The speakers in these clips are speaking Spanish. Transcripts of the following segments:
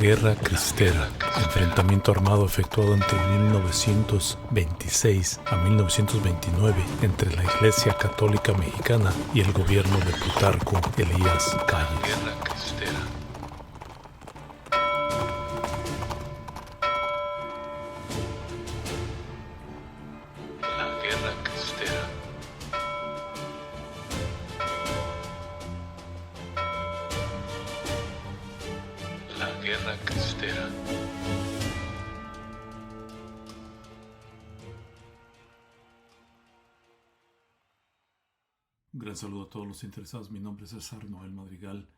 Guerra Cristera, enfrentamiento armado efectuado entre 1926 a 1929 entre la Iglesia Católica Mexicana y el gobierno de Plutarco Elías Calles. Guerra Cristera. La Guerra Cristera. La Guerra Cristera. Un gran saludo a todos los interesados. Mi nombre es César Noel Madrigal.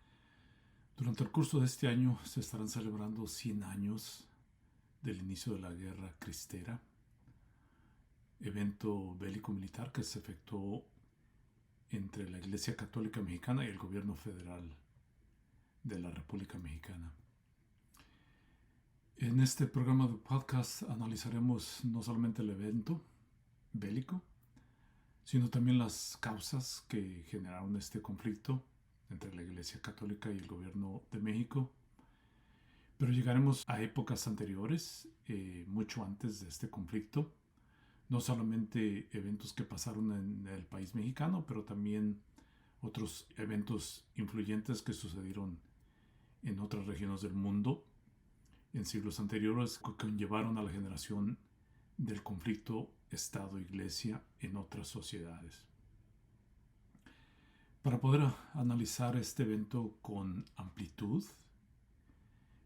Durante el curso de este año se estarán celebrando 100 años del inicio de la Guerra Cristera, evento bélico-militar que se efectuó entre la Iglesia Católica Mexicana y el gobierno federal de la República Mexicana. En este programa de podcast analizaremos no solamente el evento bélico, sino también las causas que generaron este conflicto entre la Iglesia Católica y el gobierno de México. Pero llegaremos a épocas anteriores, mucho antes de este conflicto. No solamente eventos que pasaron en el país mexicano, pero también otros eventos influyentes que sucedieron en otras regiones del mundo en siglos anteriores, que conllevaron a la generación del conflicto Estado-Iglesia en otras sociedades. Para poder analizar este evento con amplitud,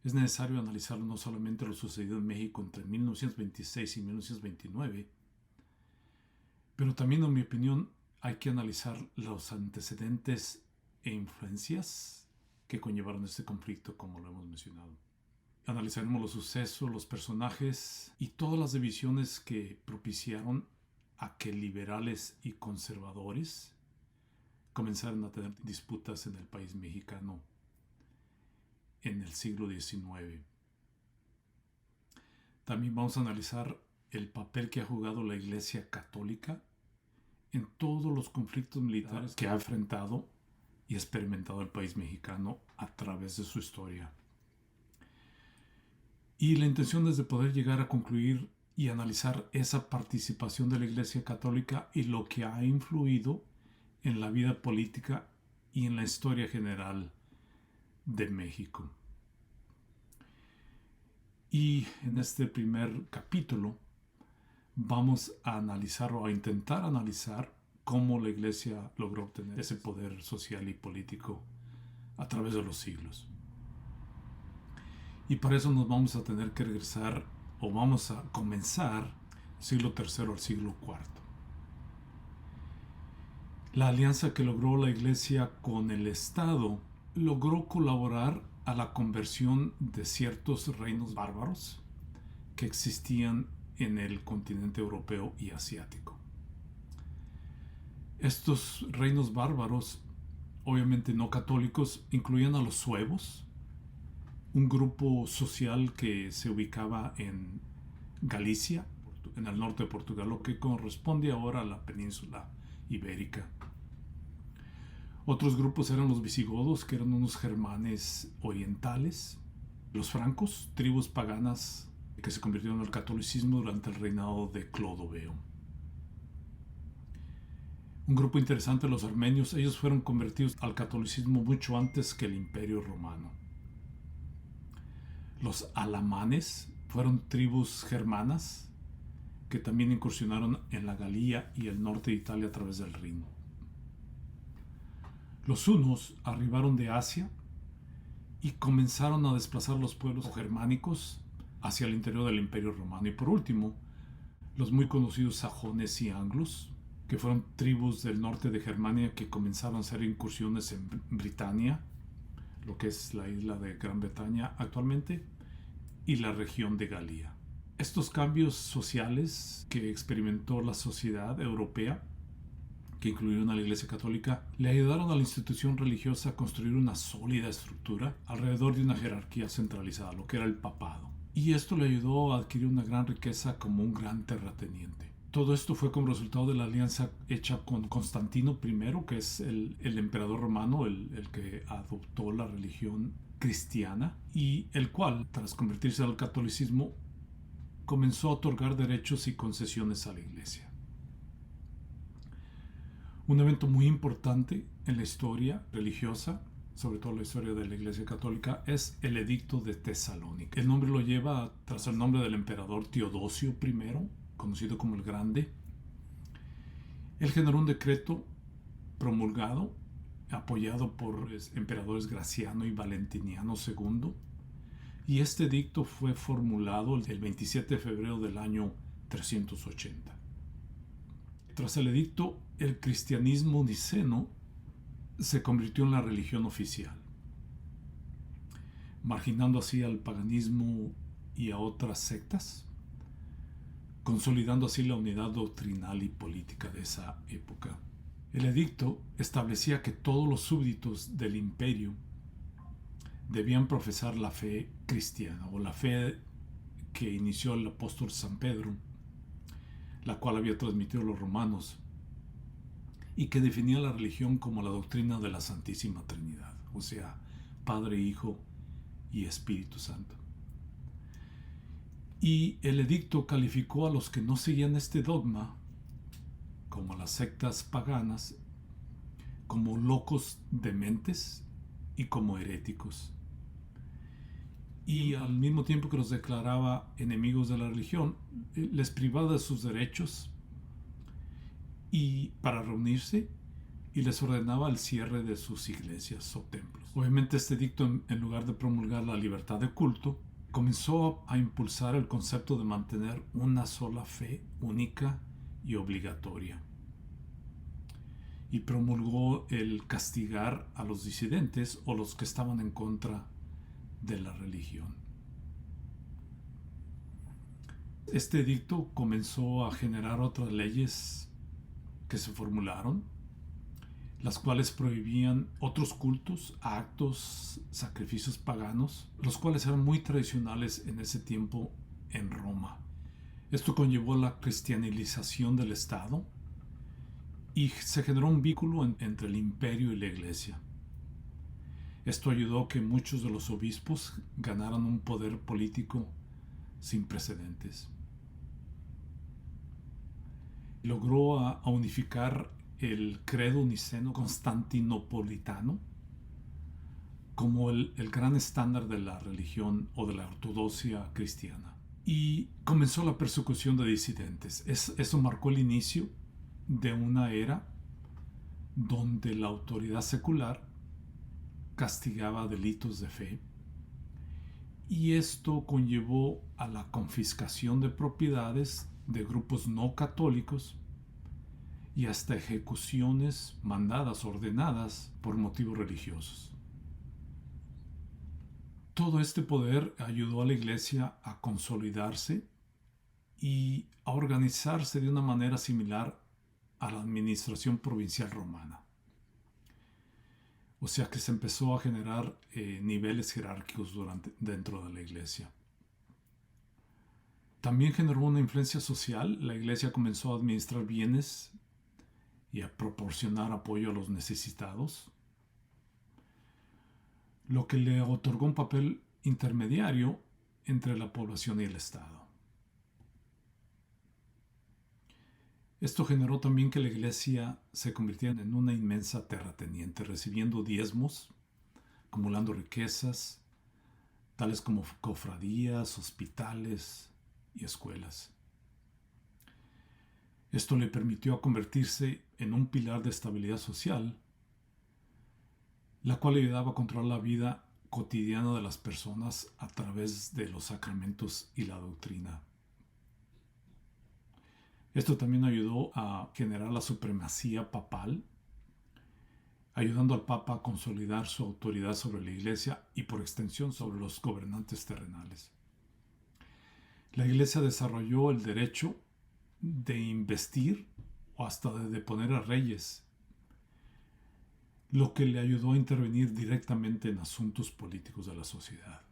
es necesario analizar no solamente lo sucedido en México entre 1926 y 1929, pero también, en mi opinión, hay que analizar los antecedentes e influencias que conllevaron este conflicto, como lo hemos mencionado. Analizaremos los sucesos, los personajes y todas las divisiones que propiciaron a que liberales y conservadores comenzaran a tener disputas en el país mexicano en el siglo XIX. También vamos a analizar el papel que ha jugado la Iglesia Católica en todos los conflictos militares que ha enfrentado y experimentado el país mexicano a través de su historia. Y la intención es de poder llegar a concluir y analizar esa participación de la Iglesia Católica y lo que ha influido en la vida política y en la historia general de México. Y en este primer capítulo vamos a analizar o a intentar analizar cómo la Iglesia logró obtener ese poder social y político a través de los siglos. Y para eso nos vamos a tener que regresar o vamos a comenzar siglo III al siglo IV. La alianza que logró la Iglesia con el Estado logró colaborar a la conversión de ciertos reinos bárbaros que existían en el continente europeo y asiático. Estos reinos bárbaros, obviamente no católicos, incluían a los suevos, un grupo social que se ubicaba en Galicia, en el norte de Portugal, lo que corresponde ahora a la península ibérica. Otros grupos eran los visigodos, que eran unos germanes orientales, los francos, tribus paganas que se convirtieron al catolicismo durante el reinado de Clodoveo. Un grupo interesante, los armenios, ellos fueron convertidos al catolicismo mucho antes que el Imperio Romano. Los alamanes fueron tribus germanas que también incursionaron en la Galia y el norte de Italia a través del Rin. Los hunos arribaron de Asia y comenzaron a desplazar los pueblos germánicos hacia el interior del Imperio Romano. Y por último, los muy conocidos sajones y anglos, que fueron tribus del norte de Germania que comenzaron a hacer incursiones en Britania, lo que es la isla de Gran Bretaña actualmente, y la región de Galia. Estos cambios sociales que experimentó la sociedad europea, que incluyeron a la Iglesia Católica, le ayudaron a la institución religiosa a construir una sólida estructura alrededor de una jerarquía centralizada, lo que era el papado. Y esto le ayudó a adquirir una gran riqueza como un gran terrateniente. Todo esto fue como resultado de la alianza hecha con Constantino I, que es el emperador romano, el que adoptó la religión cristiana y el cual, tras convertirse al catolicismo, comenzó a otorgar derechos y concesiones a la Iglesia. Un evento muy importante en la historia religiosa, sobre todo la historia de la Iglesia Católica, es el Edicto de Tesalónica. El nombre lo lleva tras el nombre del emperador Teodosio I, conocido como el Grande. Él generó un decreto promulgado, apoyado por emperadores Graciano y Valentiniano II, y este edicto fue formulado el 27 de febrero del año 380. Tras el edicto, el cristianismo niceno se convirtió en la religión oficial, marginando así al paganismo y a otras sectas, consolidando así la unidad doctrinal y política de esa época. El edicto establecía que todos los súbditos del imperio debían profesar la fe cristiana, o la fe que inició el apóstol San Pedro, la cual había transmitido a los romanos, y que definía la religión como la doctrina de la Santísima Trinidad, o sea, Padre, Hijo y Espíritu Santo. Y el edicto calificó a los que no seguían este dogma, como las sectas paganas, como locos dementes y como heréticos. Y al mismo tiempo que los declaraba enemigos de la religión, les privaba de sus derechos y para reunirse, y les ordenaba el cierre de sus iglesias o templos. Obviamente este edicto, en lugar de promulgar la libertad de culto, comenzó a impulsar el concepto de mantener una sola fe única y obligatoria, y promulgó el castigar a los disidentes o los que estaban en contra de la religión. Este edicto comenzó a generar otras leyes que se formularon, las cuales prohibían otros cultos, actos, sacrificios paganos, los cuales eran muy tradicionales en ese tiempo en Roma. Esto conllevó la cristianización del Estado y se generó un vínculo entre el imperio y la Iglesia. Esto ayudó a que muchos de los obispos ganaran un poder político sin precedentes. Logró a unificar el credo niceno constantinopolitano como el gran estándar de la religión o de la ortodoxia cristiana. Y comenzó la persecución de disidentes. Eso marcó el inicio de una era donde la autoridad secular castigaba delitos de fe, y esto conllevó a la confiscación de propiedades de grupos no católicos y hasta ejecuciones mandadas, ordenadas por motivos religiosos. Todo este poder ayudó a la Iglesia a consolidarse y a organizarse de una manera similar a la administración provincial romana. O sea que se empezó a generar niveles jerárquicos dentro de la Iglesia. También generó una influencia social. La Iglesia comenzó a administrar bienes y a proporcionar apoyo a los necesitados, lo que le otorgó un papel intermediario entre la población y el Estado. Esto generó también que la Iglesia se convirtiera en una inmensa terrateniente, recibiendo diezmos, acumulando riquezas, tales como cofradías, hospitales y escuelas. Esto le permitió convertirse en un pilar de estabilidad social, la cual ayudaba a controlar la vida cotidiana de las personas a través de los sacramentos y la doctrina. Esto también ayudó a generar la supremacía papal, ayudando al Papa a consolidar su autoridad sobre la Iglesia y por extensión sobre los gobernantes terrenales. La Iglesia desarrolló el derecho de investir o hasta de deponer a reyes, lo que le ayudó a intervenir directamente en asuntos políticos de la sociedad.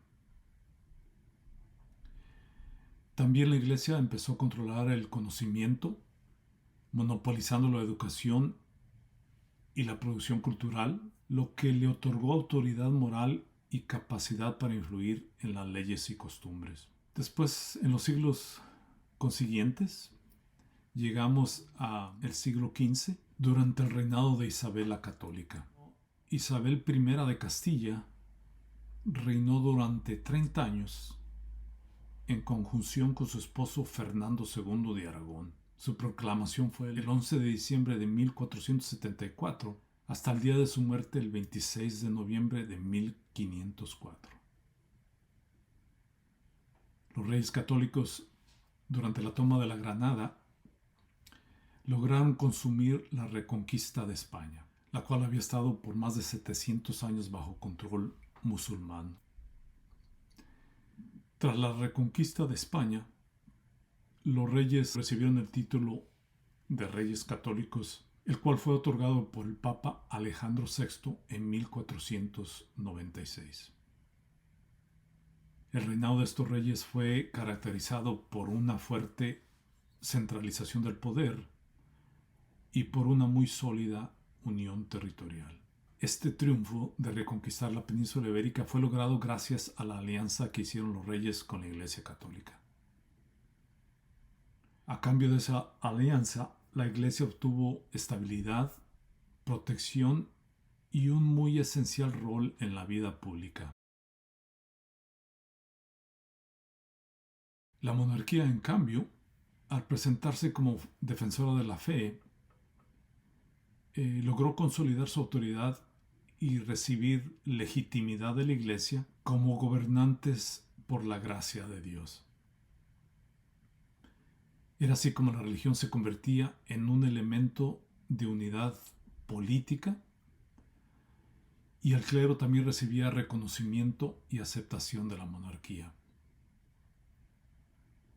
También la Iglesia empezó a controlar el conocimiento, monopolizando la educación y la producción cultural, lo que le otorgó autoridad moral y capacidad para influir en las leyes y costumbres. Después, en los siglos consiguientes, llegamos al siglo XV, durante el reinado de Isabel la Católica. Isabel I de Castilla reinó durante 30 años en conjunción con su esposo Fernando II de Aragón. Su proclamación fue el 11 de diciembre de 1474 hasta el día de su muerte el 26 de noviembre de 1504. Los reyes católicos, durante la toma de la Granada, lograron consumir la reconquista de España, la cual había estado por más de 700 años bajo control musulmán. Tras la reconquista de España, los reyes recibieron el título de reyes católicos, el cual fue otorgado por el Papa Alejandro VI en 1496. El reinado de estos reyes fue caracterizado por una fuerte centralización del poder y por una muy sólida unión territorial. Este triunfo de reconquistar la península ibérica fue logrado gracias a la alianza que hicieron los reyes con la Iglesia Católica. A cambio de esa alianza, la Iglesia obtuvo estabilidad, protección y un muy esencial rol en la vida pública. La monarquía, en cambio, al presentarse como defensora de la fe, logró consolidar su autoridad y recibir legitimidad de la Iglesia como gobernantes por la gracia de Dios. Era así como la religión se convertía en un elemento de unidad política y el clero también recibía reconocimiento y aceptación de la monarquía.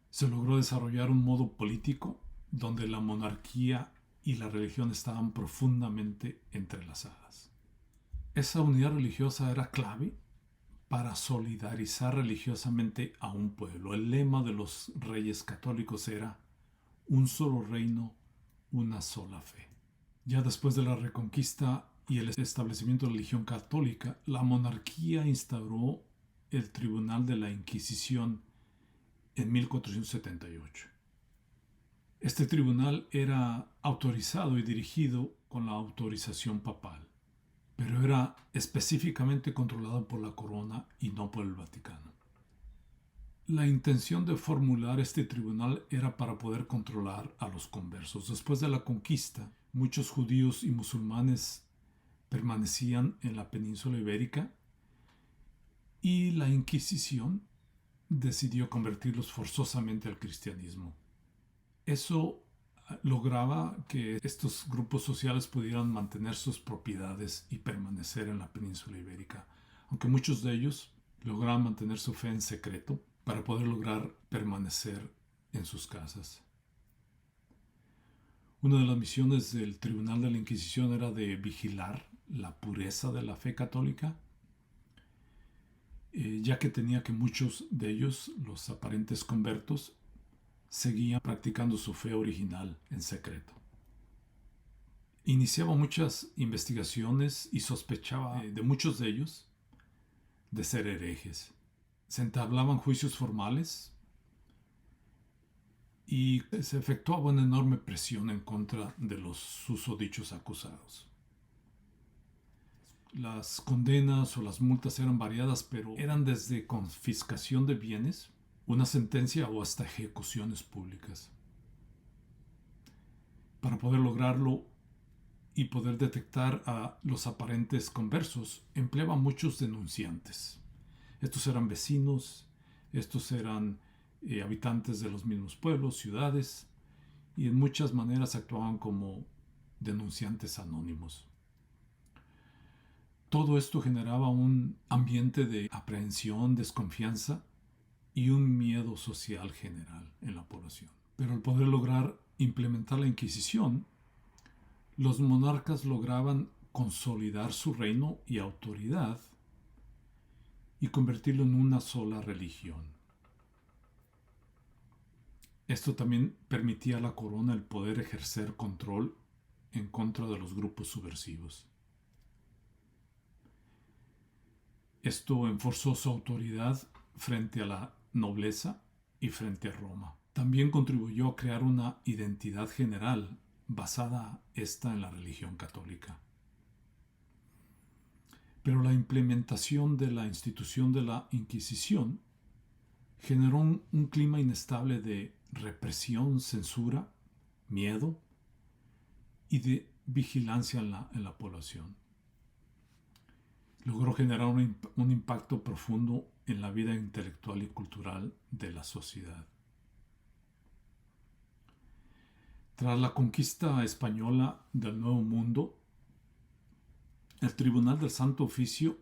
Se logró desarrollar un modo político donde la monarquía y la religión estaban profundamente entrelazadas. Esa unidad religiosa era clave para solidarizar religiosamente a un pueblo. El lema de los reyes católicos era un solo reino, una sola fe. Ya después de la reconquista y el establecimiento de la religión católica, la monarquía instauró el Tribunal de la Inquisición en 1478. Este tribunal era autorizado y dirigido con la autorización papal, pero era específicamente controlado por la corona y no por el Vaticano. La intención de formular este tribunal era para poder controlar a los conversos. Después de la conquista, muchos judíos y musulmanes permanecían en la península ibérica y la Inquisición decidió convertirlos forzosamente al cristianismo. Eso lograba que estos grupos sociales pudieran mantener sus propiedades y permanecer en la península ibérica, aunque muchos de ellos lograban mantener su fe en secreto para poder lograr permanecer en sus casas. Una de las misiones del Tribunal de la Inquisición era de vigilar la pureza de la fe católica, ya que tenía que muchos de ellos, los aparentes convertos, seguían practicando su fe original en secreto. Iniciaba muchas investigaciones y sospechaba de muchos de ellos de ser herejes. Se entablaban juicios formales y se efectuaba una enorme presión en contra de los susodichos acusados. Las condenas o las multas eran variadas, pero eran desde confiscación de bienes, una sentencia o hasta ejecuciones públicas. Para poder lograrlo y poder detectar a los aparentes conversos, empleaba muchos denunciantes. Estos eran vecinos, estos eran habitantes de los mismos pueblos, ciudades, y en muchas maneras actuaban como denunciantes anónimos. Todo esto generaba un ambiente de aprehensión, desconfianza y un miedo social general en la población. Pero al poder lograr implementar la Inquisición, los monarcas lograban consolidar su reino y autoridad y convertirlo en una sola religión. Esto también permitía a la corona el poder ejercer control en contra de los grupos subversivos. Esto enforzó su autoridad frente a la nobleza y frente a Roma. También contribuyó a crear una identidad general basada esta en la religión católica. Pero la implementación de la institución de la Inquisición generó un clima inestable de represión, censura, miedo y de vigilancia en la población. Logró generar un impacto profundo en la vida intelectual y cultural de la sociedad. Tras la conquista española del Nuevo Mundo, el Tribunal del Santo Oficio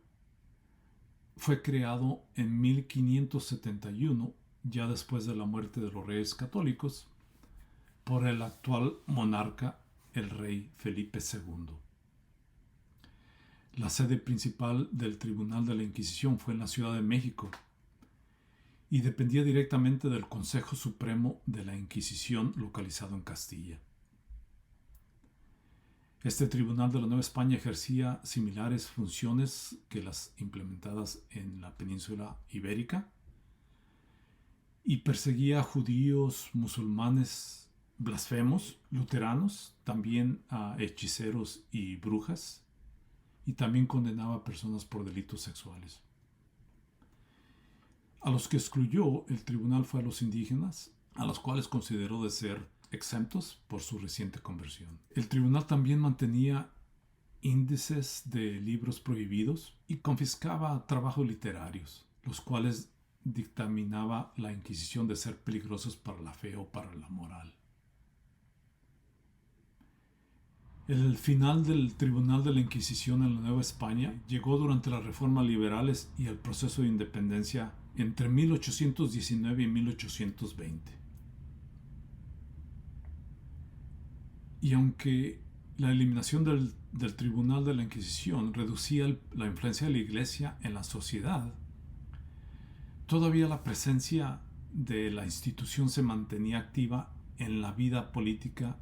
fue creado en 1571, ya después de la muerte de los reyes católicos, por el actual monarca, el rey Felipe II. La sede principal del Tribunal de la Inquisición fue en la Ciudad de México y dependía directamente del Consejo Supremo de la Inquisición localizado en Castilla. Este tribunal de la Nueva España ejercía similares funciones que las implementadas en la península ibérica y perseguía a judíos, musulmanes, blasfemos, luteranos, también a hechiceros y brujas, y también condenaba a personas por delitos sexuales. A los que excluyó el tribunal fue a los indígenas, a los cuales consideró de ser exentos por su reciente conversión. El tribunal también mantenía índices de libros prohibidos y confiscaba trabajos literarios, los cuales dictaminaba la Inquisición de ser peligrosos para la fe o para la moral. El final del Tribunal de la Inquisición en la Nueva España llegó durante las reformas liberales y el proceso de independencia entre 1819 y 1820. Y aunque la eliminación del Tribunal de la Inquisición reducía la influencia de la Iglesia en la sociedad, todavía la presencia de la institución se mantenía activa en la vida política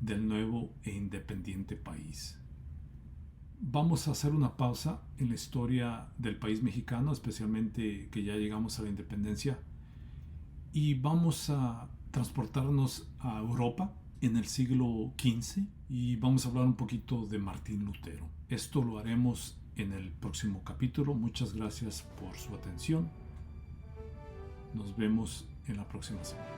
del nuevo e independiente país. Vamos a hacer una pausa en la historia del país mexicano, especialmente que ya llegamos a la independencia, y vamos a transportarnos a Europa en el siglo XV y vamos a hablar un poquito de Martín Lutero. Esto lo haremos en el próximo capítulo. Muchas gracias por su atención. Nos vemos en la próxima semana.